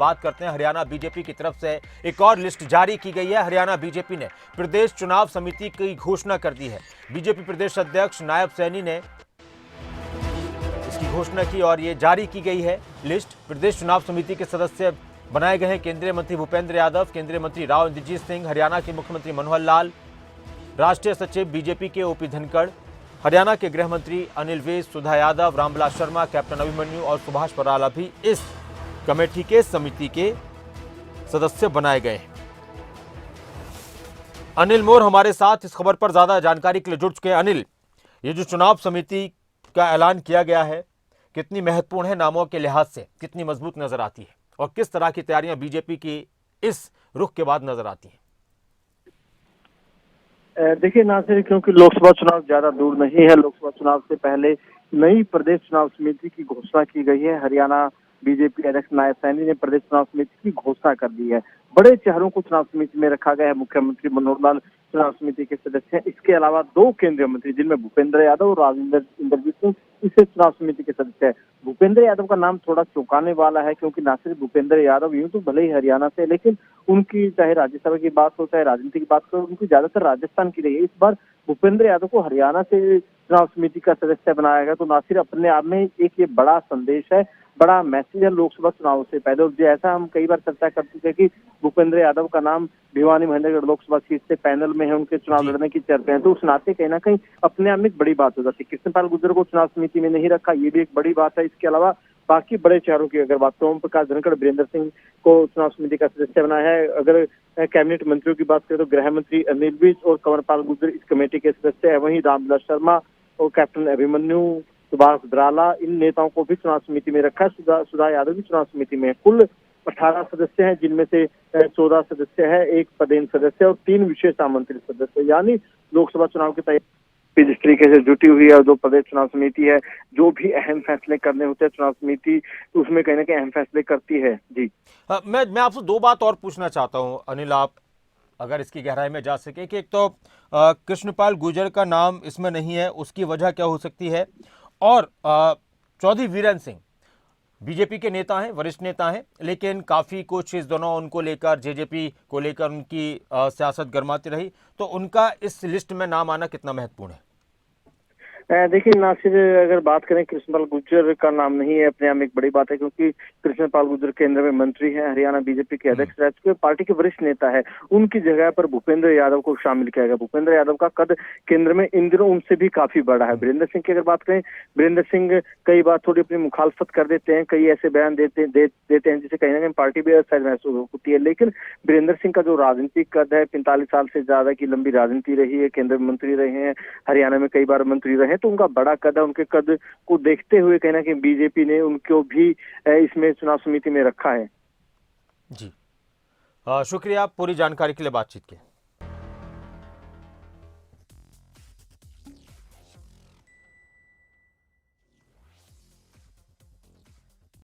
बात करते हैं हरियाणा बीजेपी की तरफ से एक और लिस्ट जारी की गई है। हरियाणा बीजेपी ने प्रदेश चुनाव समिति की घोषणा कर दी है। बीजेपी प्रदेश अध्यक्ष नायब सैनी ने इसकी घोषणा की और ये जारी की गई है लिस्ट। प्रदेश चुनाव समिति के सदस्य बनाए गए हैं केंद्रीय मंत्री भूपेंद्र यादव, केंद्रीय मंत्री राव इंद्रजीत सिंह, हरियाणा के मुख्यमंत्री मनोहर लाल, राष्ट्रीय सचिव बीजेपी के ओपी धनखड़, हरियाणा के गृह मंत्री अनिल विज, सुधा यादव, रामविलास शर्मा, कैप्टन अभिमन्यु और सुभाष बराला भी इस कमेटी के समिति के सदस्य बनाए गए हैं। अनिल मोर हमारे साथ इस खबर पर ज्यादा जानकारी के लिए जुड़ चुके हैं। अनिल, ये जो चुनाव समिति का ऐलान किया गया है कितनी महत्वपूर्ण है, नामों के लिहाज से कितनी मजबूत नजर आती है और किस तरह की तैयारियां बीजेपी की इस रुख के बाद नजर आती हैं? देखिए नासिर, क्योंकि लोकसभा चुनाव ज्यादा दूर नहीं है, लोकसभा चुनाव से पहले नई प्रदेश चुनाव समिति की घोषणा की गई है। हरियाणा बीजेपी अध्यक्ष नायब सैनी ने प्रदेश चुनाव समिति की घोषणा कर दी है। बड़े चेहरों को चुनाव समिति में रखा गया है। मुख्यमंत्री मनोहर लाल चुनाव समिति के सदस्य हैं। इसके अलावा 2 केंद्रीय मंत्री जिनमें भूपेंद्र यादव और राव इंद्रजीत सिंह इसे चुनाव समिति के सदस्य है। भूपेंद्र यादव का नाम थोड़ा चौंकाने वाला है, क्योंकि ना सिर्फ भूपेंद्र यादव यूं तो भले ही हरियाणा से, लेकिन उनकी चाहे राज्यसभा की बात हो चाहे राजनीति की बात हो, उनकी ज्यादातर राजस्थान की रही है। इस बार भूपेंद्र यादव को हरियाणा से चुनाव समिति का सदस्य बनाया गया, तो ना सिर्फ अपने आप में एक ये बड़ा संदेश है, बड़ा मैसेज है लोकसभा चुनाव से पहले। और जैसा हम कई बार चर्चा कर चुके हैं कि भूपेंद्र यादव का नाम भिवानी महेंद्रगढ़ लोकसभा सीट से पैनल में है, उनके चुनाव लड़ने की चर्चा है, तो उस नाते कहीं ना कहीं अपने आप में एक बड़ी बात हो जाती है। कृष्णपाल गुर्जर को चुनाव समिति में नहीं रखा, ये भी एक बड़ी बात है। इसके अलावा बाकी बड़े चेहरों की अगर बात करूं, ओम प्रकाश धनखड़, वीरेंद्र सिंह को चुनाव समिति का सदस्य बनाया है। अगर कैबिनेट मंत्रियों की बात करें तो गृह मंत्री अनिल विज और कंवरपाल गुर्जर इस कमेटी के सदस्य है। वहीं रामविलास शर्मा और कैप्टन अभिमन्यु, सुभाष बराला, इन नेताओं को भी चुनाव समिति में रखा है। सुधा यादव भी चुनाव समिति में है। कुल 18 सदस्य हैं, जिनमें से 14 सदस्य है, 1 पदेन सदस्य और 3 विशेष आमंत्रित सदस्य। यानी लोकसभा चुनाव की तैयारी जिस तरीके से जुटी हुई है, जो प्रदेश चुनाव समिति है, जो भी अहम फैसले करने होते हैं चुनाव समिति उसमें कहीं ना कहीं अहम फैसले करती है। जी मैं आपसे 2 बात और पूछना चाहता हूं अनिल, आप अगर इसकी गहराई में जा सके कि एक तो कृष्णपाल गुर्जर का नाम इसमें नहीं है, उसकी वजह क्या हो सकती है, और चौधरी वीरेंद्र सिंह बीजेपी के नेता हैं, वरिष्ठ नेता हैं, लेकिन काफ़ी कुछ इस दोनों उनको लेकर जेजेपी को लेकर उनकी सियासत गरमाती रही, तो उनका इस लिस्ट में नाम आना कितना महत्वपूर्ण है? देखिए नासिर, अगर बात करें कृष्णपाल गुर्जर का नाम नहीं है, अपने आप में एक बड़ी बात है, क्योंकि कृष्णपाल गुर्जर केंद्र में मंत्री हैं, हरियाणा बीजेपी के अध्यक्ष रह चुके, पार्टी के वरिष्ठ नेता है। उनकी जगह पर भूपेंद्र यादव को शामिल किया गया। भूपेंद्र यादव का कद केंद्र में इन दिनों उनसे भी काफी बड़ा है। वीरेंद्र सिंह की अगर बात करें, वीरेंद्र सिंह कई बार थोड़ी अपनी मुखालफत कर देते हैं, कई ऐसे बयान देते हैं जिसे कहीं ना कहीं पार्टी भी असहज महसूस होती है। लेकिन वीरेंद्र सिंह का जो राजनीतिक कद है, 45 साल से ज्यादा की लंबी राजनीति रही है, केंद्र मंत्री रहे हैं, हरियाणा में कई बार मंत्री रहे, तो उनका बड़ा कद, उनके कद को देखते हुए कहीं ना कहीं बीजेपी ने उनको भी इसमें चुनाव समिति में रखा है। जी, शुक्रिया पूरी जानकारी के लिए बातचीत के।